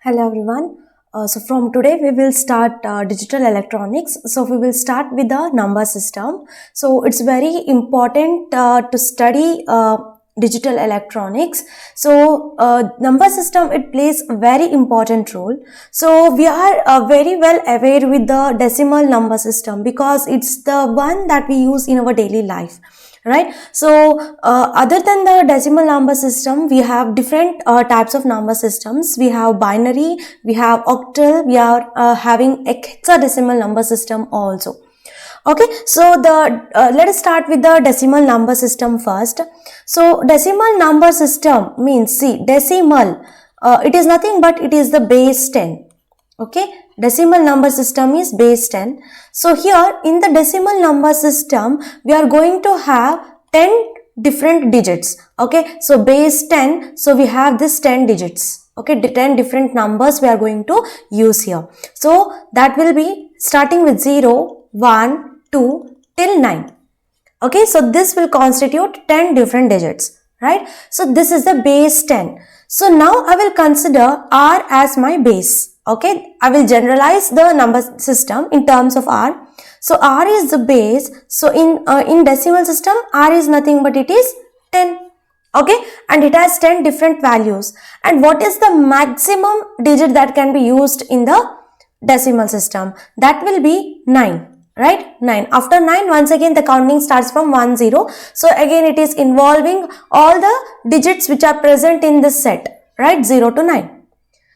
Hello everyone. So from today we will start digital electronics. So we will start with the number system. So it's very important to study digital electronics. So number system, it plays a very important role. So we are very well aware with the decimal number system because it's the one that we use in our daily life. Right. So other than the decimal number system, we have different types of number systems. We have binary, we have octal, we are having a hexadecimal number system also. Okay, so let us start with the decimal number system first. So decimal number system means, see, decimal, it is nothing but it is the base 10. Okay, decimal number system is base 10. So here in the decimal number system, we are going to have 10 different digits. Okay, so base 10, so we have this 10 digits. Okay, 10 different numbers we are going to use here. So that will be starting with 0, 1, 2 till 9. Okay, so this will constitute 10 different digits, right? So this is the base 10. So now I will consider R as my base. Okay, I will generalize the number system in terms of R. So R is the base. So in decimal system, R is nothing but it is 10. Okay, and it has 10 different values. And what is the maximum digit that can be used in the decimal system? That will be 9. Right, 9. After 9, once again the counting starts from 1, 0. So again it is involving all the digits which are present in this set, right, 0 to 9.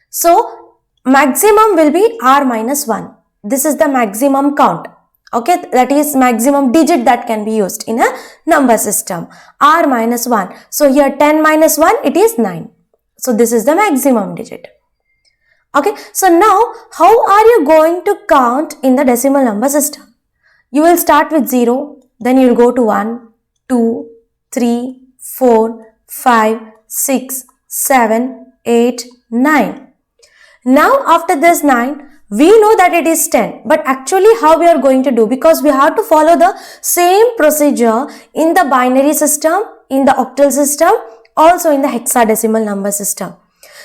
So maximum will be R minus 1. This is the maximum count. Okay, that is maximum digit that can be used in a number system, R minus 1. So here 10 minus 1, it is 9. So this is the maximum digit. Okay, so now how are you going to count in the decimal number system? You will start with 0, then you will go to 1, 2, 3, 4, 5, 6, 7, 8, 9. Now after this 9, we know that it is 10, but actually how we are going to do, because we have to follow the same procedure in the binary system, in the octal system, also in the hexadecimal number system.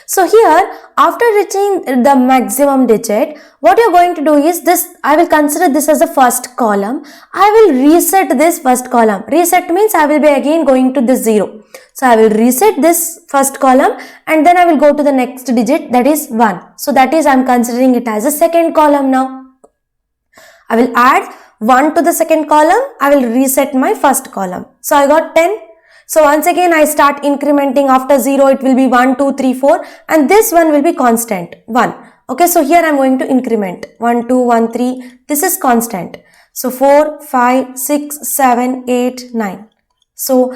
So here, after reaching the maximum digit, what you are going to do is this, I will consider this as the first column. I will reset this first column. Reset means I will be again going to this 0. So I will reset this first column and then I will go to the next digit, that is 1. So that is, I am considering it as a second column now. I will add 1 to the second column. I will reset my first column. So I got 10. So once again I start incrementing. After 0 it will be 1, 2, 3, 4 and this one will be constant 1. Okay, so here I am going to increment 1, 2, 1, 3. This is constant. So 4, 5, 6, 7, 8, 9. So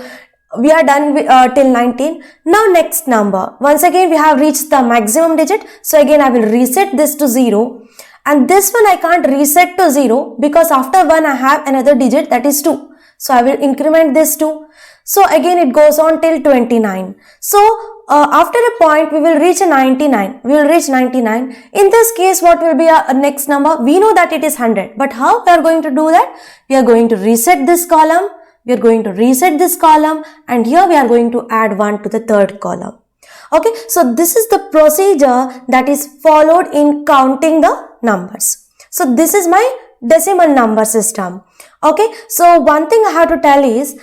we are done with, till 19. Now next number. Once again we have reached the maximum digit. So again I will reset this to 0. And this one I can't reset to 0 because after 1 I have another digit, that is 2. So I will increment this 2. So again it goes on till 29. So after a point we will reach a 99. We will reach 99. In this case what will be our next number? We know that it is 100. But how we are going to do that? We are going to reset this column. We are going to reset this column. And here we are going to add 1 to the third column. Okay. So this is the procedure that is followed in counting the numbers. So this is my decimal number system. Okay. So one thing I have to tell is,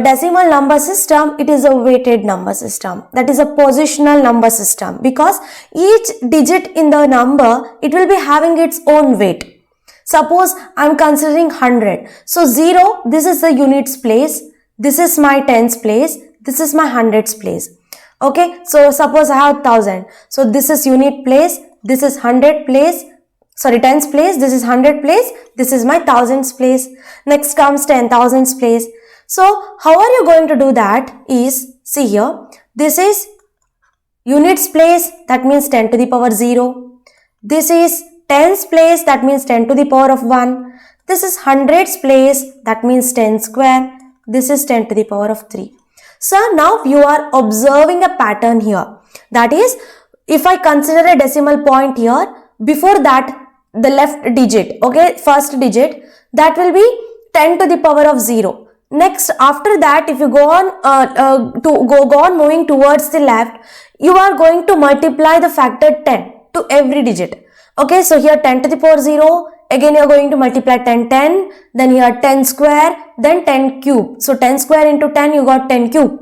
decimal number system, it is a weighted number system, that is a positional number system, because each digit in the number, it will be having its own weight. Suppose I am considering 100. So 0, this is the units place, this is my tens place, this is my hundreds place. Okay, so suppose I have 1000. So this is unit place, this is 100 place, sorry, tens place, this is 100 place, this is my thousands place. Next comes 10,000s place. So how are you going to do that is, see here, this is units place, that means 10 to the power 0. This is tens place, that means 10 to the power of 1. This is hundreds place, that means 10 square. This is 10 to the power of 3. So now you are observing a pattern here. That is, if I consider a decimal point here, before that the left digit, okay, first digit, that will be 10 to the power of 0. Next, after that, if you go on moving towards the left, you are going to multiply the factor 10. to every digit. Okay, so here 10 to the power 0, again you are going to multiply 10, 10, then here 10 square, then 10 cube. So 10 square into 10, you got 10 cube.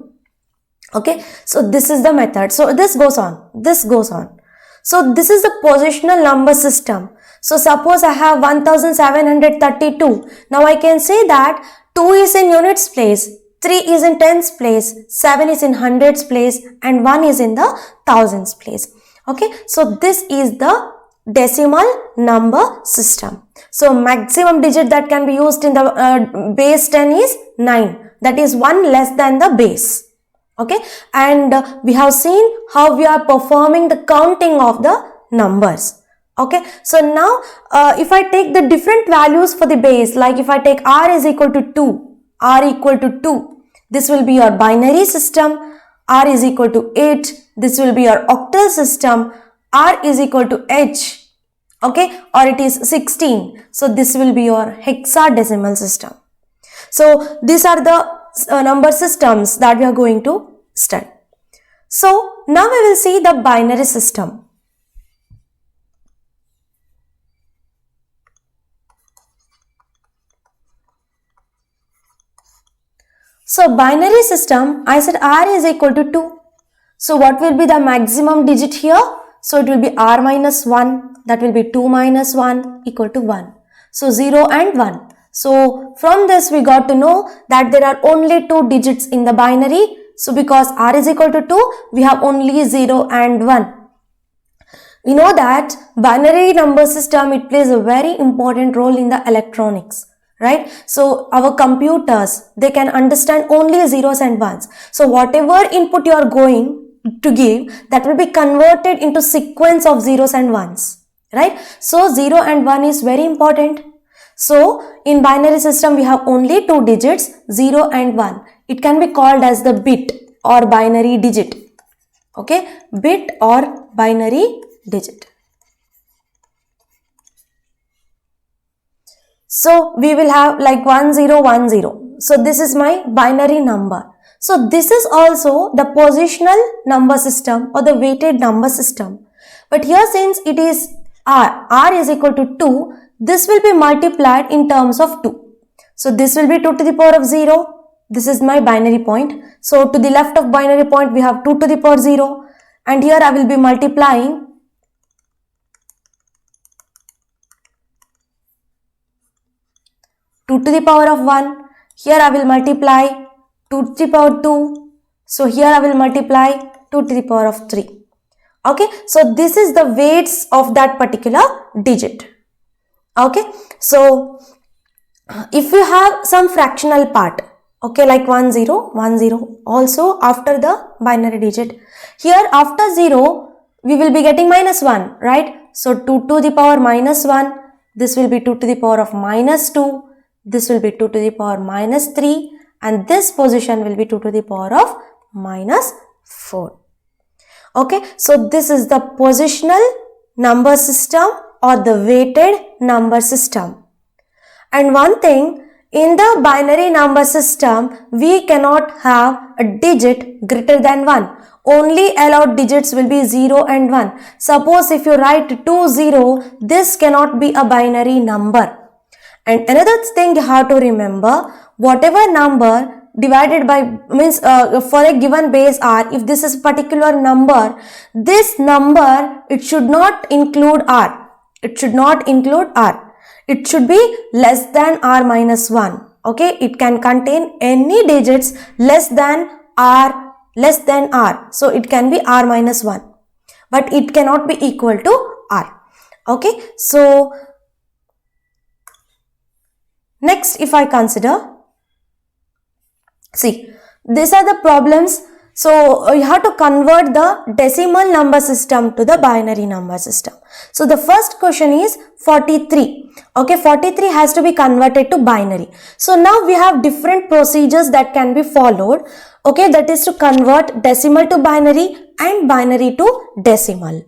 Okay, so this is the method. So this goes on, this goes on. So this is the positional number system. So suppose I have 1732. Now I can say that 2 is in units place, 3 is in tens place, 7 is in hundreds place, and 1 is in the thousands place. Okay, so this is the decimal number system. So maximum digit that can be used in the base 10 is 9. That is 1 less than the base. Okay, and we have seen how we are performing the counting of the numbers. Okay, so now if I take the different values for the base, like if I take r is equal to 2, r equal to 2, this will be your binary system. R is equal to 8, this will be your octal system. R is equal to h, okay, or it is 16, so this will be your hexadecimal system. So these are the number systems that we are going to study. So now we will see the binary system. So binary system, I said r is equal to 2. So what will be the maximum digit here? So it will be r minus 1, that will be 2 minus 1 equal to 1. So 0 and 1. So from this we got to know that there are only 2 digits in the binary. So because r is equal to 2, we have only 0 and 1. We know that binary number system, it plays a very important role in the electronics, right? So our computers, they can understand only zeros and ones. So whatever input you are going to give, that will be converted into sequence of zeros and ones, right? So 0 and 1 is very important. So in binary system, we have only 2 digits, 0 and 1. It can be called as the bit or binary digit. Okay, bit or binary digit. So we will have like 1010. So this is my binary number. So this is also the positional number system or the weighted number system. But here since it is r is equal to 2, this will be multiplied in terms of 2. So this will be 2 to the power of 0. This is my binary point. So to the left of binary point we have 2 to the power 0. And here I will be multiplying 2 to the power of 1. Here I will multiply 2 to the power 2. So here I will multiply 2 to the power of 3. Okay, so this is the weights of that particular digit. Okay, so if you have some fractional part, okay, like 10, 10, also after the binary digit, here after 0, we will be getting minus 1, right? So 2 to the power minus 1, this will be 2 to the power of minus 2, this will be 2 to the power minus 3, and this position will be 2 to the power of minus 4. Okay, so this is the positional number system or the weighted number system. And one thing, in the binary number system, we cannot have a digit greater than 1. Only allowed digits will be 0 and 1. Suppose if you write 2, 0, this cannot be a binary number. And another thing you have to remember, whatever number divided by means for a given base r, if this is a particular number, this number, it should not include r. It should not include r. It should be less than r minus 1. Okay, it can contain any digits less than r, so it can be r minus 1, but it cannot be equal to r. Okay, so next if I consider, see, these are the problems. So you have to convert the decimal number system to the binary number system. So the first question is 43. Okay, 43 has to be converted to binary. So now we have different procedures that can be followed. Okay, that is to convert decimal to binary and binary to decimal.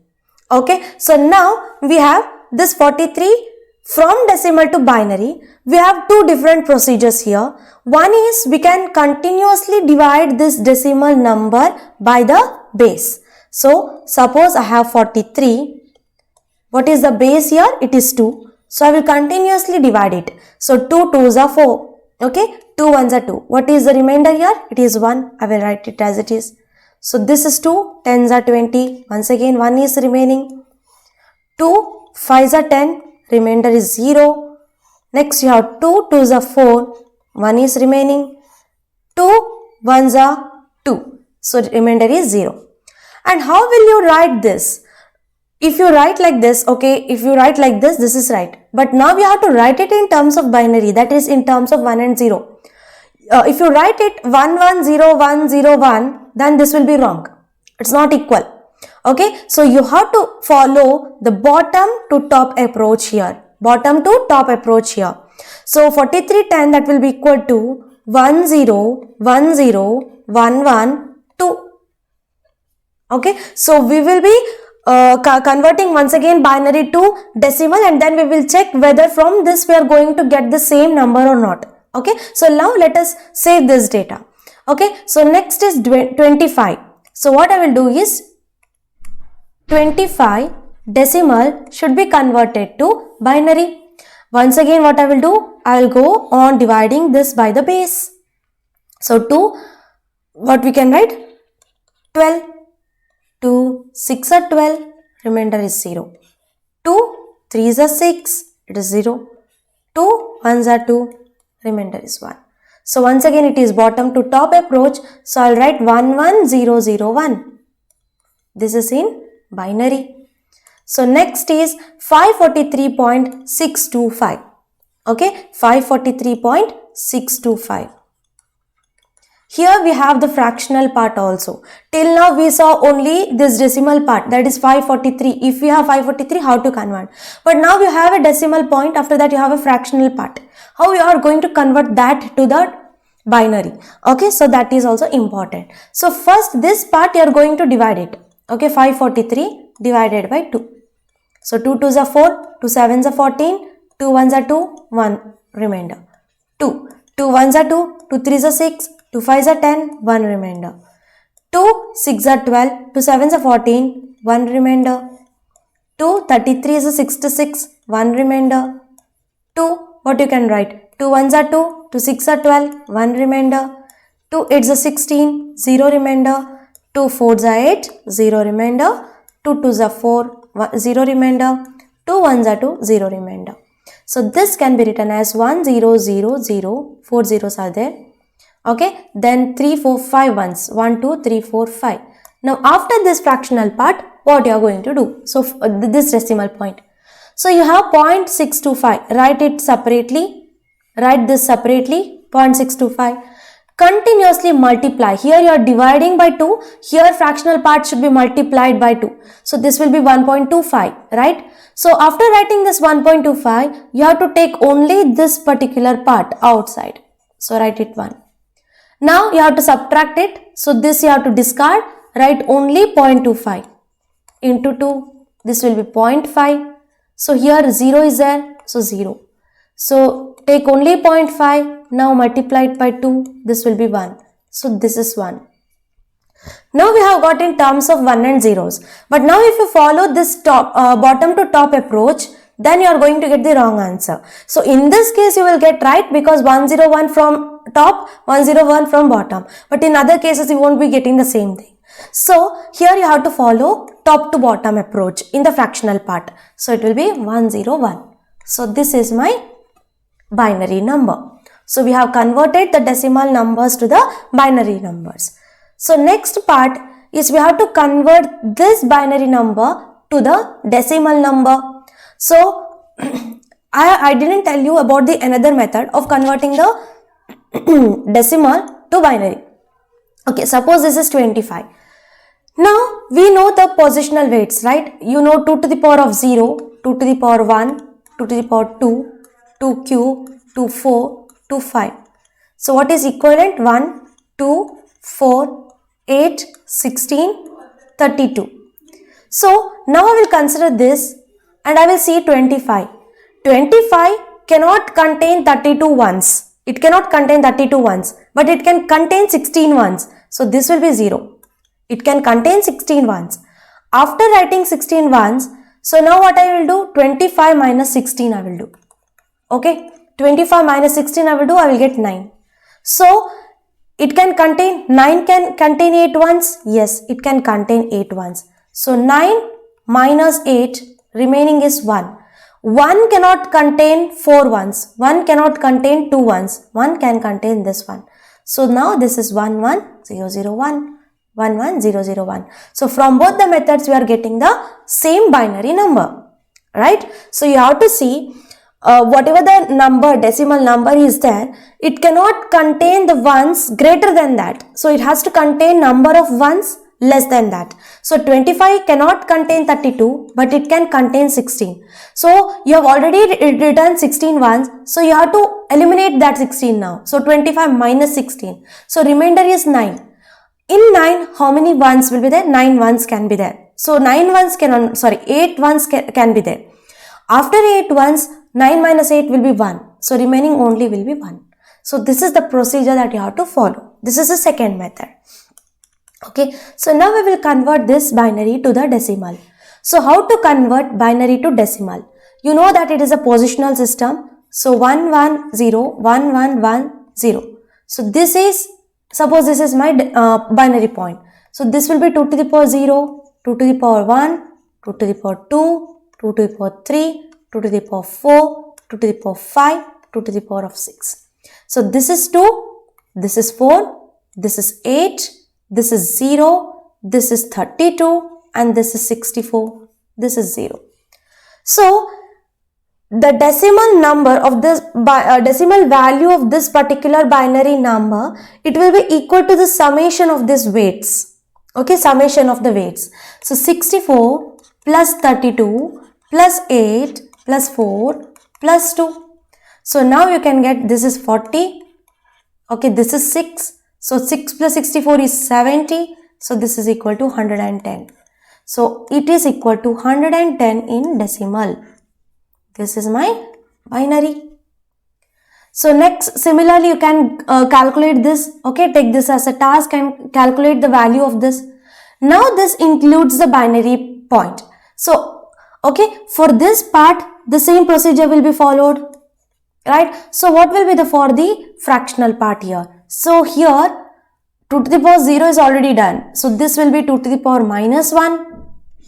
Okay, so now we have this 43 from decimal to binary. We have two different procedures here. One is we can continuously divide this decimal number by the base. So suppose I have 43. What is the base here? It is 2. So I will continuously divide it. So 2 2s are 4. Okay, 2 1s are 2. What is the remainder here? It is 1. I will write it as it is. So this is 2, 10s are 20. Once again 1 is remaining. 2 5s are 10. Remainder is 0. Next you have 2 2s are 4. 1 is remaining. 2 1s are 2. So remainder is 0. And how will you write this? If you write like this, okay, if you write like this is right. But now you have to write it in terms of binary, that is in terms of 1 and 0. If you write it 1 1 0 1 0 1, then this will be wrong. It's not equal. Okay, so you have to follow the bottom to top approach here. Bottom to top approach here. So 4310, that will be equal to 1 0 1 0 1 1 2. Okay, so we will be converting once again binary to decimal, and then we will check whether from this we are going to get the same number or not. Okay, so now let us save this data. Okay, so next is 25. So what I will do is 25 decimal should be converted to binary. Once again what I will do, I will go on dividing this by the base. So 2, what we can write? 12. 2 6 are 12, remainder is 0. 2 3s are 6, it is 0. 2 1s are 2, remainder is 1. So once again it is bottom to top approach. So I'll write 1 1 0 0 1. This is in binary. So next is 543.625. Okay, 543.625. Here we have the fractional part also. Till now we saw only this decimal part, that is 543. If we have 543, how to convert? But now you have a decimal point, after that you have a fractional part. How you are going to convert that to the binary? Okay, so that is also important. So first this part you are going to divide it. Okay, 543 divided by 2. So 2 2s are 4, 2 7s are 14, 2 1s are 2, 1 remainder. 2 2 1s are 2, 2 3s are 6, 2 5s are 10, 1 remainder. 2 6 are 12, 2 7s are 14, 1 remainder. 2 33 is a 66, 1 remainder. 2, what you can write? 2 1s are 2, 2 6 are 12, 1 remainder. 2 8s are 16, 0 remainder. 2 4s are 8, 0 remainder. 2 2s are 4, 0 remainder. 2 1s are 2, 0 remainder. So this can be written as 1 0 0 0, 4 zeros are there. Okay, then 3 4 5 ones, 1 2 3 4 5. Now after this fractional part, what you are going to do? So this decimal point. So you have 0.625, write it separately, write this separately, 0.625. Continuously multiply. Here you are dividing by 2, here fractional part should be multiplied by 2. So this will be 1.25, right? So after writing this 1.25, you have to take only this particular part outside. So write it 1. Now you have to subtract it. So this you have to discard, write only 0.25 into 2. This will be 0.5. So here 0 is there, so 0. So take only 0.5, now multiply it by 2, this will be 1. So this is 1. Now we have got in terms of 1 and zeros. But now if you follow this bottom to top approach, then you are going to get the wrong answer. So in this case you will get right because 101 from top, 101 from bottom. But in other cases you won't be getting the same thing. So here you have to follow top to bottom approach in the fractional part. So it will be 101. So this is my binary number. So we have converted the decimal numbers to the binary numbers. So next part is we have to convert this binary number to the decimal number. So I didn't tell you about the another method of converting the decimal to binary. Okay, suppose this is 25. Now we know the positional weights, right? You know 2 to the power of 0, 2 to the power 1, 2 to the power 2, 2 cube, 2 4, 2 5. So what is equivalent? 1, 2, 4, 8, 16, 32. So now I will consider this and I will see 25. 25 cannot contain 32 ones. It cannot contain 32 ones, but it can contain 16 ones. So this will be 0. It can contain 16 ones. After writing 16 ones, So now what I will do, 25 minus 16 I will do. Okay, 25 minus 16 I will do, I will get 9. So it can contain, 9 can contain 8 ones. Yes, it can contain 8 ones. So 9 minus 8, remaining is 1. 1 cannot contain 4 ones. 1 cannot contain 2 ones. 1 can contain this one. So now this is 1, 1, 0, 0, 1. 1, 1, 0, 0, 1. So from both the methods we are getting the same binary number. Right? So you have to see whatever the number, decimal number is there, it cannot contain the ones greater than that. So it has to contain number of ones less than that. So 25 cannot contain 32, but it can contain 16. So you have already written 16 ones. So you have to eliminate that 16 now. So 25 minus 16. So remainder is 9. In 9, how many ones will be there? 9 ones can be there. So 8 ones can be there. After 8 ones, 9 minus 8 will be 1. So remaining only will be 1. So this is the procedure that you have to follow. This is the second method. Okay, so now we will convert this binary to the decimal. So how to convert binary to decimal? You know that it is a positional system. So 1, 1, 0, 1, 1, 1, 0. So this is, suppose this is my binary point. So this will be 2 to the power 0, 2 to the power 1, 2 to the power 2, 2 to the power 3, 2 to the power 4, 2 to the power 5, 2 to the power of 6. So this is 2, this is 4, this is 8, this is 0, this is 32 and this is 64, this is 0. So the decimal number of this decimal value of this particular binary number, it will be equal to the summation of these weights. Okay, summation of the weights. So 64 plus 32 plus 8 plus 4 plus 2. So now you can get, this is 40. Okay, this is 6. So 6 plus 64 is 70. So this is equal to 110. So it is equal to 110 in decimal. This is my binary. So next, similarly you can calculate this. Okay, take this as a task and calculate the value of this. Now this includes the binary point. So okay, for this part the same procedure will be followed, right? So what will be for the fractional part here? So here 2 to the power 0 is already done. So this will be 2 to the power minus 1.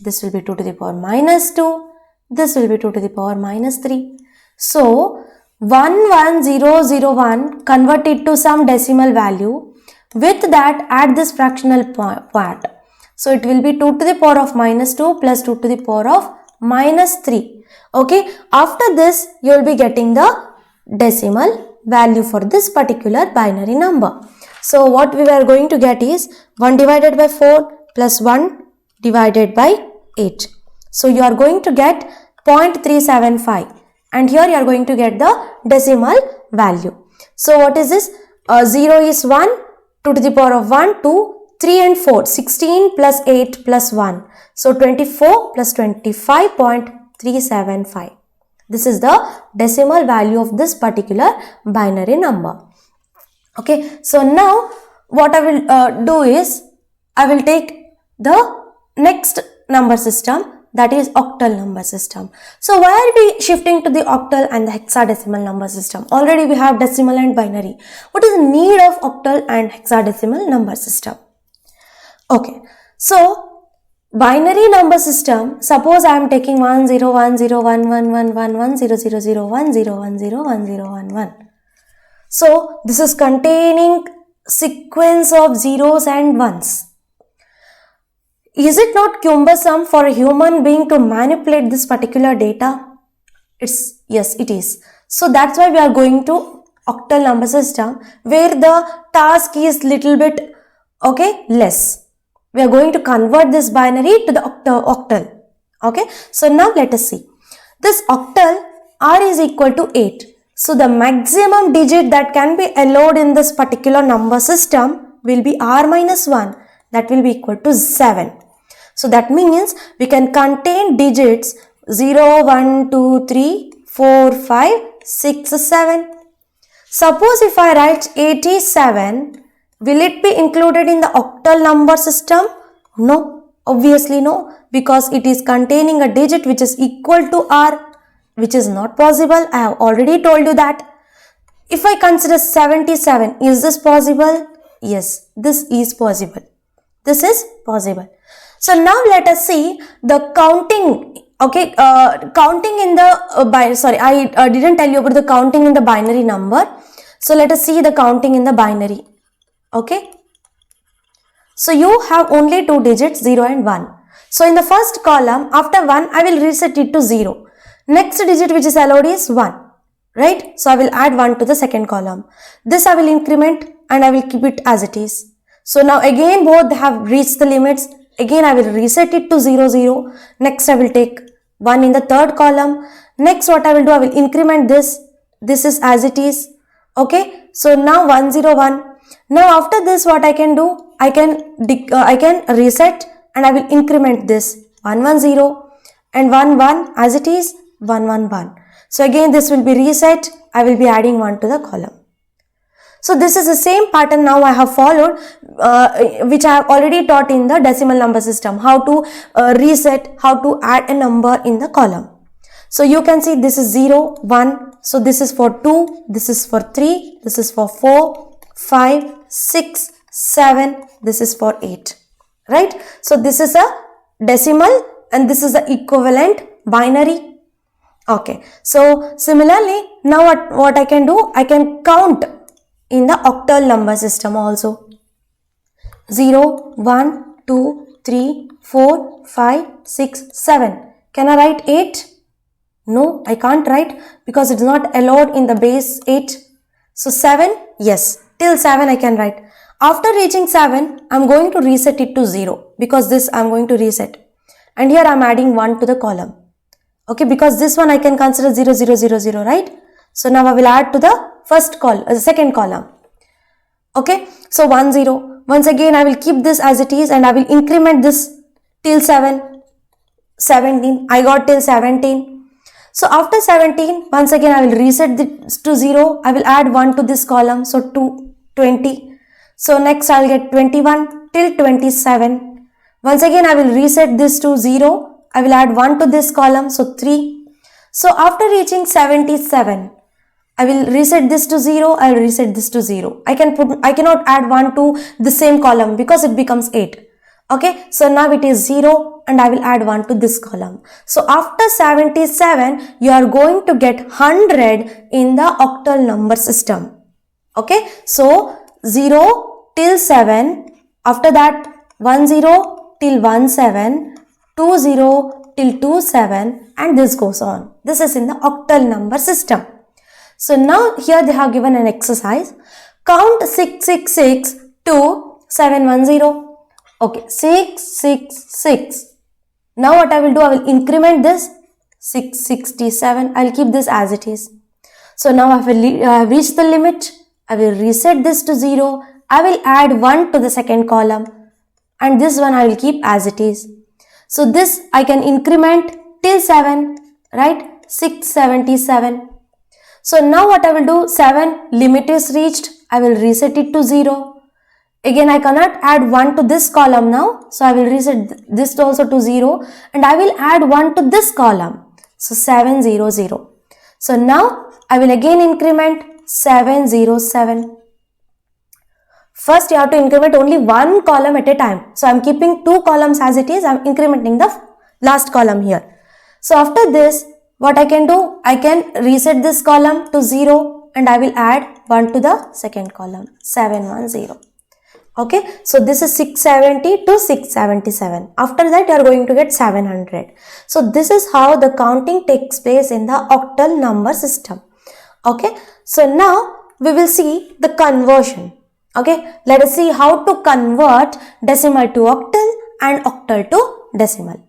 This will be 2 to the power minus 2. This will be 2 to the power minus 3. So 11001 convert it to some decimal value. With that add this fractional part. So it will be 2 to the power of minus 2 plus 2 to the power of minus 3. Okay. After this you will be getting the decimal value for this particular binary number. So what we are going to get is 1 divided by 4 plus 1 divided by 8. So you are going to get 0.375 and here you are going to get the decimal value. So what is this? 0 is 1, 2 to the power of 1, 2, 3 and 4, 16 plus 8 plus 1. So 24 plus 25.375. This is the decimal value of this particular binary number. Okay, so now what I will do is, I will take the next number system, that is octal number system. So why are we shifting to the octal and the hexadecimal number system? Already we have decimal and binary. What is the need of octal and hexadecimal number system? Okay, so binary number system, suppose I am taking 1 0 1 0 1 1 1 1 1 0 0 0 1 0 1 0 1 0 1 1. So this is containing sequence of zeros and ones. Is it not cumbersome for a human being to manipulate this particular data? Yes, it is. So that's why we are going to octal number system, where the task is little bit less. We are going to convert this binary to the octal. Okay, so now let us see. This octal, r is equal to 8. So the maximum digit that can be allowed in this particular number system will be r minus 1, that will be equal to 7. So that means we can contain digits 0, 1, 2, 3, 4, 5, 6, 7. Suppose if I write 87, will it be included in the octal number system? No, Obviously no, because it is containing a digit which is equal to r, which is not possible. I have already told you that. If I consider 77, is this possible? Yes, this is possible. This is possible. So now let us see the counting. Okay, counting in the sorry, I didn't tell you about the counting in the binary number. So let us see the counting in the binary. Okay. So you have only two digits, 0 and 1. So in the first column, after 1, I will reset it to 0. Next digit which is allowed is 1. Right? So I will add 1 to the second column. This I will increment and I will keep it as it is. So now again both have reached the limits. Again I will reset it to 0, 0. Next I will take 1 in the third column. Next what I will do, I will increment this. This is as it is. Okay. So now 1, 0, 1. Now after this what I can do, I can reset and I will increment this 1, 1, 0 and 1, 1 as it is, 1, 1, 1. So again this will be reset. I will be adding 1 to the column. So this is the same pattern now I have followed, which I have already taught in the decimal number system, how to reset, how to add a number in the column. So you can see this is 0, 1. So this is for 2, this is for 3, this is for 4, 5, 6, 7, this is for 8. Right? So this is a decimal and this is the equivalent binary. Okay. So similarly, now what I can do, I can count in the octal number system also. 0, 1, 2, 3, 4, 5, 6, 7. Can I write 8? No, I can't write because it is not allowed in the base 8. So 7, yes, till 7 I can write. After reaching 7, I am going to reset it to 0 because this I am going to reset. And here I am adding 1 to the column. Okay, because this one I can consider 0, 0, 0, 0, right? So now I will add to the second column. Okay, so 1, 0. Once again I will keep this as it is and I will increment this till 7, 17. I got till 17. So after 17, once again I will reset this to 0. I will add 1 to this column. So 20. So next I will get 21 till 27. Once again I will reset this to 0. I will add 1 to this column. So 3. So after reaching 77, I will reset this to 0. I will reset this to 0. I cannot add 1 to the same column because it becomes 8. Okay. So now it is 0 and I will add 1 to this column. So after 77, you are going to get 100 in the octal number system. Okay. So 0 till 7, after that 10 till 17, 20 till 27 and this goes on. This is in the octal number system. So now here they have given an exercise. Count 666 to 710. Okay, 666. Now what I will do, I will increment this 667. I will keep this as it is. So now I have reached the limit. I will reset this to 0. I will add 1 to the second column and this one I will keep as it is. So this I can increment till 7, right? 677. So now what I will do, 7 limit is reached. I will reset it to 0. Again I cannot add 1 to this column now. So I will reset this also to 0 and I will add 1 to this column. So 700. So now I will again increment 707. First you have to increment only one column at a time. So I am keeping two columns as it is. I am incrementing the last column here. So after this, what I can do, I can reset this column to 0 and I will add 1 to the second column, 710. Okay, so this is 670 to 677. After that you are going to get 700. So this is how the counting takes place in the octal number system. Okay, so now we will see the conversion. Okay, let us see how to convert decimal to octal and octal to decimal.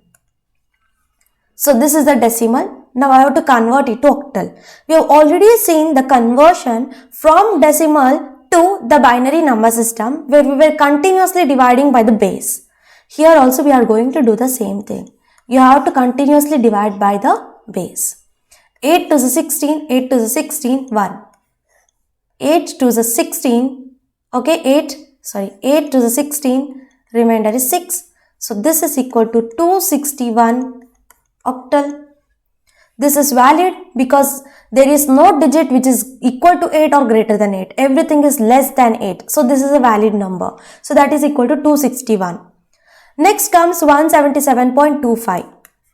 So this is the decimal. Now I have to convert it to octal. We have already seen the conversion from decimal to the binary number system where we were continuously dividing by the base. Here also we are going to do the same thing. You have to continuously divide by the base. 8 to the 16, 8 to the 16, 1. 8 to the 16, okay, 8 to the 16, remainder is 6. So this is equal to 261 octal. This is valid because there is no digit which is equal to 8 or greater than 8. Everything is less than 8. So this is a valid number. So that is equal to 261. Next comes 177.25.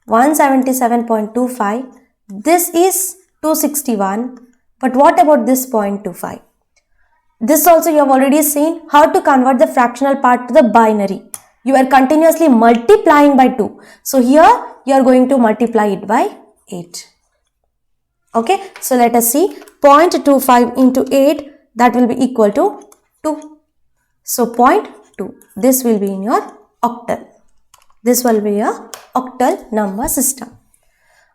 177.25. This is 261. But what about this 0.25? This also you have already seen how to convert the fractional part to the binary. You are continuously multiplying by 2. So here you are going to multiply it by 8. Okay, so let us see 0.25 into 8, that will be equal to 2. So 0.2, this will be in your octal. This will be your octal number system.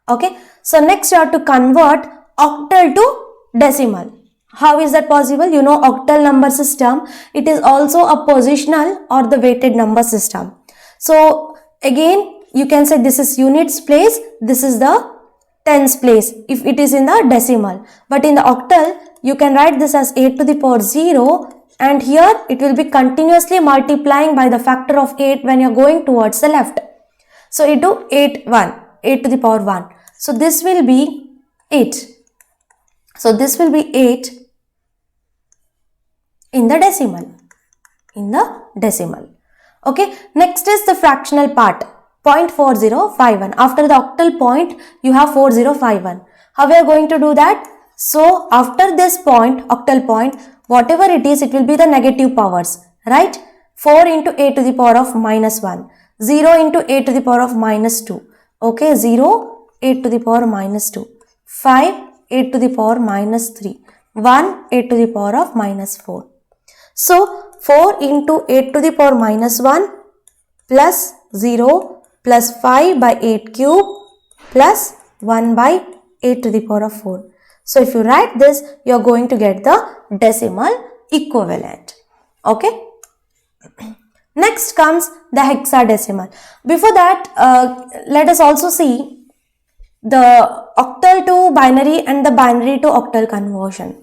Okay, so next you have to convert octal to decimal. How is that possible? You know, octal number system, it is also a positional or the weighted number system. So again, you can say this is units place, this is the tens place if it is in the decimal. But in the octal, you can write this as 8 to the power 0, and here it will be continuously multiplying by the factor of 8 when you are going towards the left. So it do 8 to the power 1. So this will be 8. So this will be 8 in the decimal. Okay, next is the fractional part. 0.4051. After the octal point, you have 4051. How we are going to do that? So after this point, octal point, whatever it is, it will be the negative powers, right? 4 into a to the power of minus 1. 0 into a to the power of minus 2. Okay, 0, 8 to the power minus 2. 5, 8 to the power minus 3. 1, 8 to the power of minus 4. So 4 into 8 to the power minus 1 plus 0 plus 5 by 8 cube plus 1 by 8 to the power of 4. So if you write this, you are going to get the decimal equivalent. Okay. Next comes the hexadecimal. Before that, let us also see the octal to binary and the binary to octal conversion.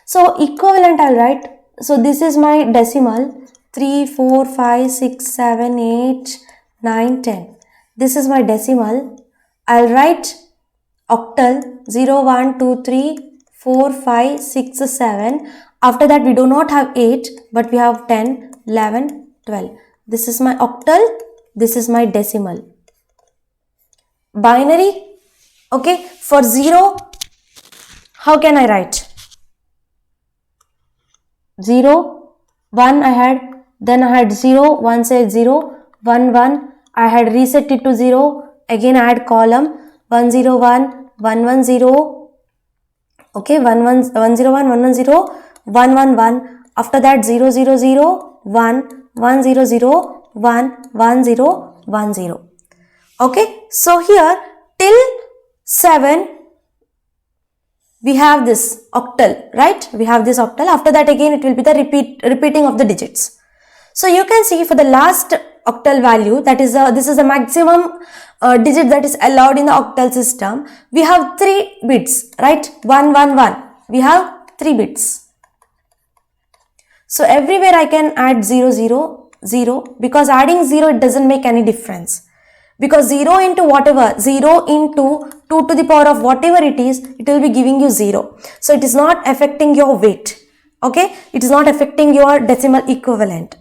So equivalent I'll write. So this is my decimal 3, 4, 5, 6, 7, 8, 9, 10. This is my decimal. I'll write octal 0, 1, 2, 3, 4, 5, 6, 7. After that we do not have 8 but we have 10, 11, 12. This is my octal. This is my decimal. Binary. Okay. For 0, how can I write? 0, 1 I had, then I had 0, 1 said 0, 1, 1. I had reset it to 0, again I had column 1 0 1 1 1 0, okay, 1 1 1 0 1 1 1 0 1 1 1. After that 0 0 0 1 1 0 0 1 1 0 1 0. Okay, so here till 7 we have this octal, right? We have this octal. After that again it will be the repeating of the digits. So you can see for the last octal value, that is this is the maximum digit that is allowed in the octal system. We have 3 bits, right? 1 1 1. We have 3 bits. So everywhere I can add 0 0 0, because adding 0 it doesn't make any difference. Because 0 into whatever, 0 into 2 to the power of whatever it is, it will be giving you 0. So it is not affecting your weight. Okay, it is not affecting your decimal equivalent.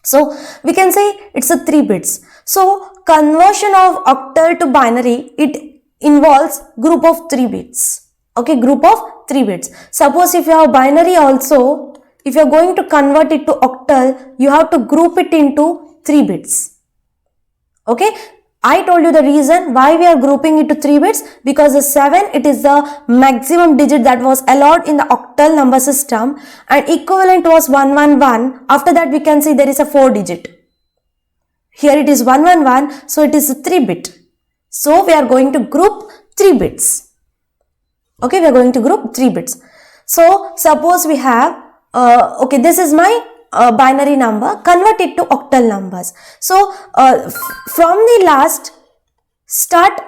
So we can say it's a 3 bits. So conversion of octal to binary, it involves group of 3 bits. Okay, group of 3 bits. Suppose if you have binary also, if you are going to convert it to octal, you have to group it into 3 bits. Okay, I told you the reason why we are grouping it to 3 bits, because the 7, it is the maximum digit that was allowed in the octal number system, and equivalent was 111. After that we can see there is a 4 digit. Here it is 111, so it is a 3 bit. So we are going to group 3 bits. Okay, we are going to group 3 bits. So suppose we have, okay, this is my binary number, convert it to octal numbers. So from the last, start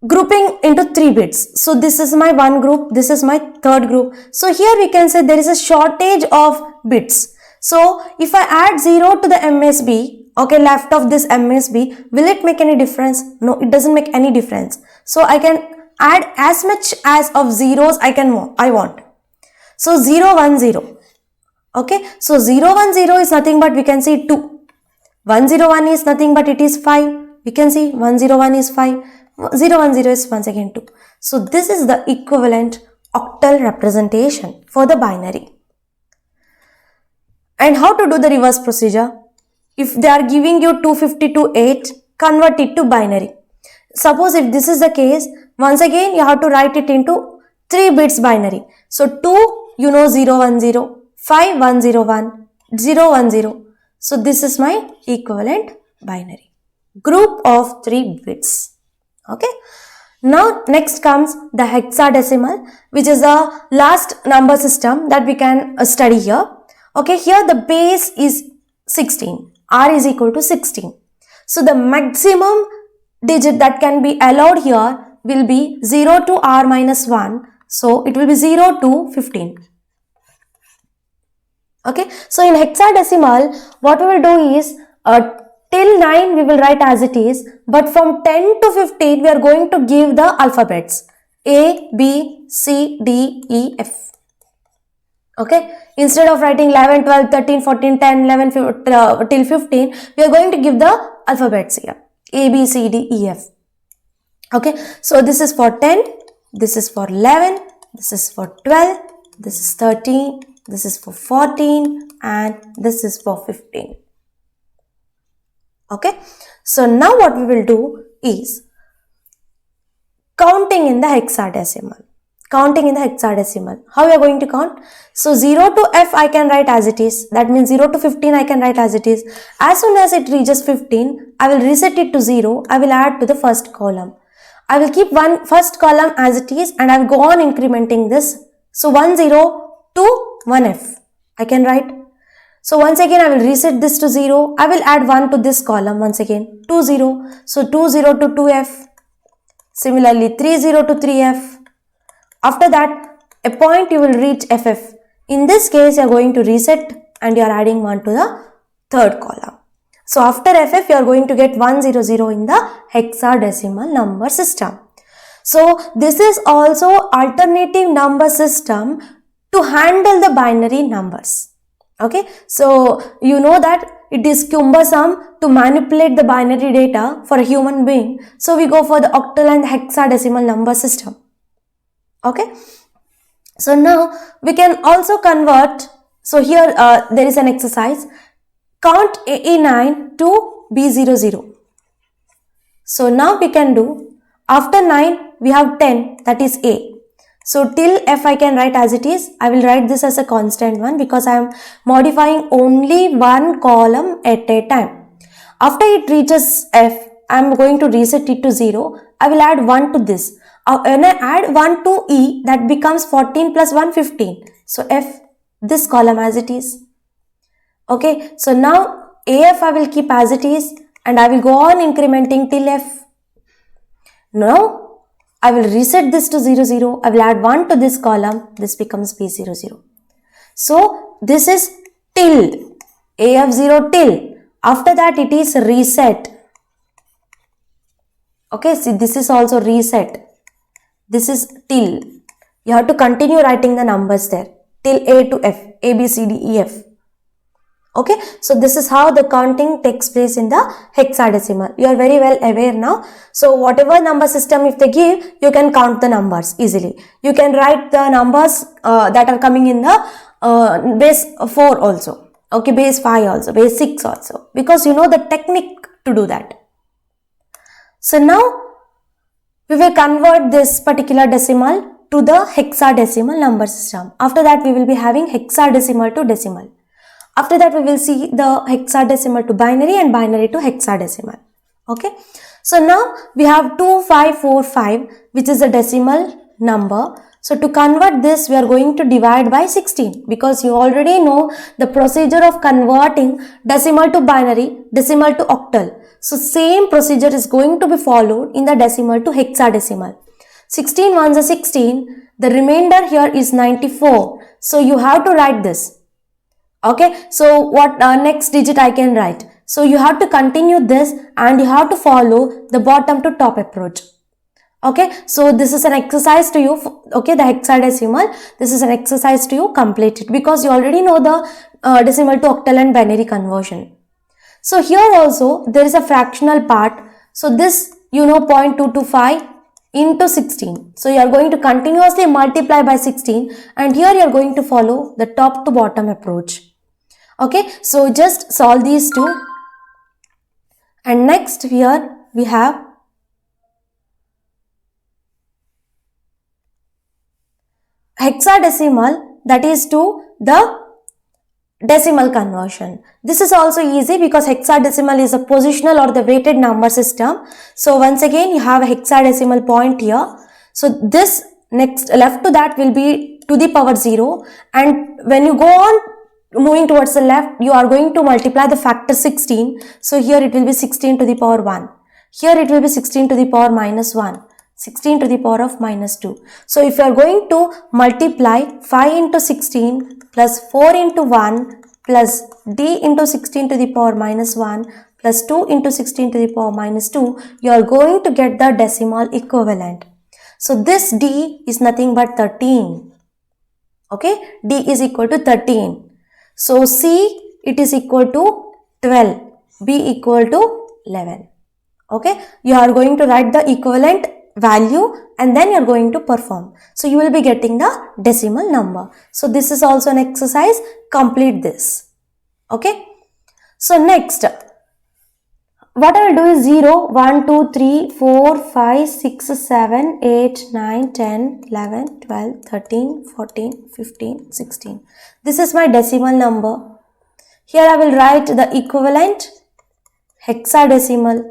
grouping into 3 bits. So this is my 1 group, this is my 3rd group. So here we can say there is a shortage of bits. So if I add 0 to the MSB, okay, left of this MSB, will it make any difference? No, it doesn't make any difference. So I can add as much as of zeros I want. So 0, 1, 0. Okay, so 0, 1, 0 is nothing but we can see 2. 1, 0, 1 is nothing but it is 5. We can see 1, 0, 1 is 5. 0, 1, 0 is once again 2. So this is the equivalent octal representation for the binary. And how to do the reverse procedure? If they are giving you 252.8, convert it to binary. Suppose if this is the case, once again you have to write it into 3 bits binary. So 2, you know 0, 1, 0, 5, 1, 0, 1, 0, 1, 0. So this is my equivalent binary. Group of 3 bits. Okay. Now next comes the hexadecimal, which is the last number system that we can study here. Okay, here the base is 16. R is equal to 16. So the maximum digit that can be allowed here will be 0 to R minus 1. So it will be 0 to 15. Okay, so in hexadecimal, what we will do is till 9 we will write as it is, but from 10 to 15 we are going to give the alphabets A, B, C, D, E, F. Okay, instead of writing 11, 12, 13, 14, 10, 11 till 15, we are going to give the alphabets here A, B, C, D, E, F. Okay, so this is for 10, this is for 11, this is for 12, this is 13, this is for 14, and this is for 15. Okay, so now what we will do is counting in the hexadecimal. Counting in the hexadecimal. How we are going to count? So 0 to F I can write as it is. That means 0 to 15 I can write as it is. As soon as it reaches 15, I will reset it to 0. I will add to the first column. I will keep first column as it is and I will go on incrementing this. So 1, 0 to 1F. I can write. So once again I will reset this to 0. I will add 1 to this column once again. 2, 0. So 2, 0 to 2F. Similarly 3, 0 to 3F. After that, a point you will reach FF. In this case, you are going to reset and you are adding 1 to the third column. So after FF, you are going to get 100 in the hexadecimal number system. So this is also alternative number system to handle the binary numbers. Okay, so you know that it is cumbersome to manipulate the binary data for a human being. So we go for the octal and hexadecimal number system. Okay, so now we can also convert. So here there is an exercise. Count A9 to B00. So now we can do, after 9 we have 10, that is A. So till F I can write as it is. I will write this as a constant one because I am modifying only one column at a time. After it reaches F, I am going to reset it to 0. I will add 1 to this. When I add 1 to E, that becomes 14 plus 1, 15. So F, this column as it is. Okay, so now AF I will keep as it is and I will go on incrementing till F. Now I will reset this to 0, 0. I will add 1 to this column. This becomes B0, 0. So this is till, AF0 till. After that it is reset. Okay, see this is also reset. This is till. You have to continue writing the numbers there. Till A to F, A, B, C, D, E, F. Okay, so this is how the counting takes place in the hexadecimal. You are very well aware now. So whatever number system if they give, you can count the numbers easily. You can write the numbers that are coming in the base 4 also. Okay, base 5 also, base 6 also. Because you know the technique to do that. So now we will convert this particular decimal to the hexadecimal number system. After that we will be having hexadecimal to decimal. After that we will see the hexadecimal to binary and binary to hexadecimal. Okay. So now we have 2545 which is a decimal number. So to convert this we are going to divide by 16 because you already know the procedure of converting decimal to binary, decimal to octal. So same procedure is going to be followed in the decimal to hexadecimal. 16 ones are 16. The remainder here is 94. So you have to write this. Okay. So what next digit I can write? So you have to continue this and you have to follow the bottom to top approach. Okay, so this is an exercise to you. Okay, the hexadecimal, this is an exercise to you, complete it, because you already know the decimal to octal and binary conversion. So here also there is a fractional part. So this, you know, 0.225 into 16. So you are going to continuously multiply by 16 and here you are going to follow the top to bottom approach. Okay, so just solve these two. And next here we have hexadecimal, that is to the decimal conversion. This is also easy because hexadecimal is a positional or the weighted number system. So once again you have a hexadecimal point here. So this next left to that will be to the power 0, and when you go on moving towards the left, you are going to multiply the factor 16. So here it will be 16 to the power 1. Here it will be 16 to the power minus 1. 16 to the power of minus 2. So if you are going to multiply 5 into 16 plus 4 into 1 plus d into 16 to the power minus 1 plus 2 into 16 to the power minus 2, you are going to get the decimal equivalent. So this d is nothing but 13. Okay, d is equal to 13. So c, it is equal to 12, b equal to 11. Okay, you are going to write the equivalent value and then you are going to perform. So you will be getting the decimal number. So this is also an exercise. Complete this. Okay. So next, what I will do is 0, 1, 2, 3, 4, 5, 6, 7, 8, 9, 10, 11, 12, 13, 14, 15, 16. This is my decimal number. Here I will write the equivalent hexadecimal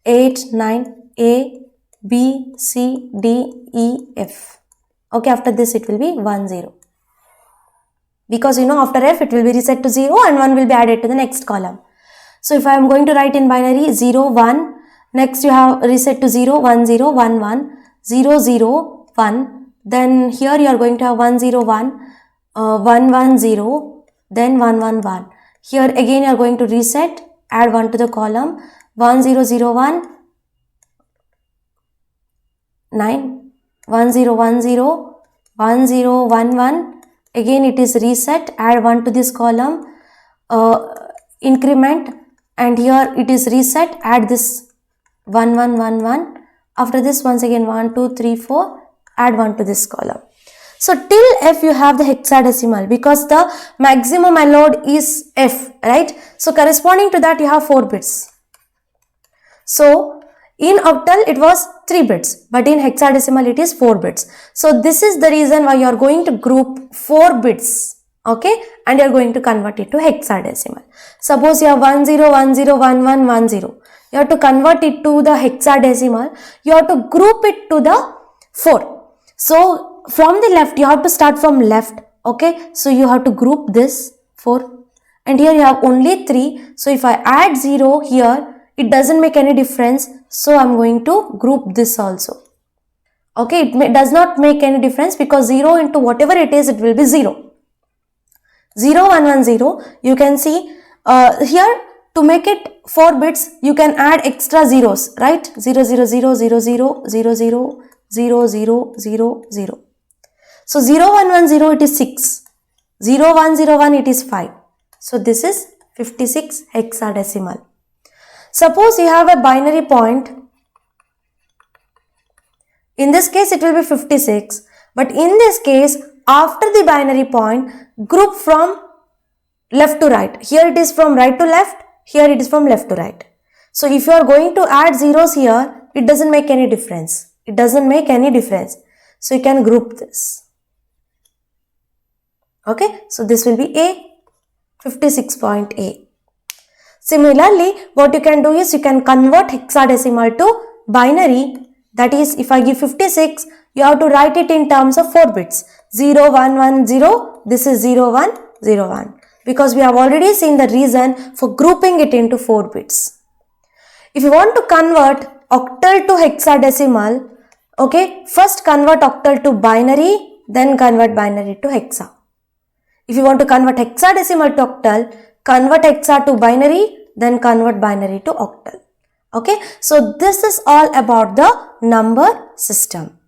8, 9, A, B, C, D, E, F. Okay, after this it will be 1, 0. Because you know after F it will be reset to 0 and 1 will be added to the next column. So if I am going to write in binary 0, 1, next you have reset to 0, 1, 0, 1, 1, 0, 0, 1. Then here you are going to have 1, 0, 1, 1, 1, 0, then 1, 1, 1. Here again you are going to reset, add 1 to the column, 1, 0, 0, 1, 9, 1, 0, 1, 0, 1, 0, 1, 1, again it is reset, add 1 to this column, increment, and here it is reset, add this 1, 1, 1, 1, after this once again 1, 2, 3, 4, add 1 to this column. So till F you have the hexadecimal because the maximum allowed is F, right? So corresponding to that you have 4 bits. So in octal it was 3 bits, but in hexadecimal it is 4 bits. So this is the reason why you are going to group 4 bits, okay, and you are going to convert it to hexadecimal. Suppose you have 10 10 11 10. You have to convert it to the hexadecimal. You have to group it to the 4. So from the left you have to start from left, okay. So you have to group this 4, and here you have only 3. So if I add 0 here, it doesn't make any difference. So I am going to group this also. Okay, it does not make any difference because 0 into whatever it is, it will be 0. 0, 1, 1, 0. You can see here to make it 4 bits, you can add extra zeros, right? 0, 0, 0, 0, 0, 0, 0, 0, 0, 0, 0. So 0, 1, 1, 0, it is 6. 0, 1, 0, 1, it is 5. So this is 56 hexadecimal. Suppose you have a binary point. In this case, it will be 56. But in this case, after the binary point, group from left to right. Here it is from right to left. Here it is from left to right. So if you are going to add zeros here, it doesn't make any difference. It doesn't make any difference. So you can group this. Okay. So this will be A, 56.A. Similarly, what you can do is you can convert hexadecimal to binary. That is, if I give 56, you have to write it in terms of 4 bits. 0, 1, 1, 0. This is 0, 1, 0, 1. Because we have already seen the reason for grouping it into 4 bits. If you want to convert octal to hexadecimal, okay, first convert octal to binary, then convert binary to hexa. If you want to convert hexadecimal to octal, convert hexa to binary, then convert binary to octal. Okay, so this is all about the number system.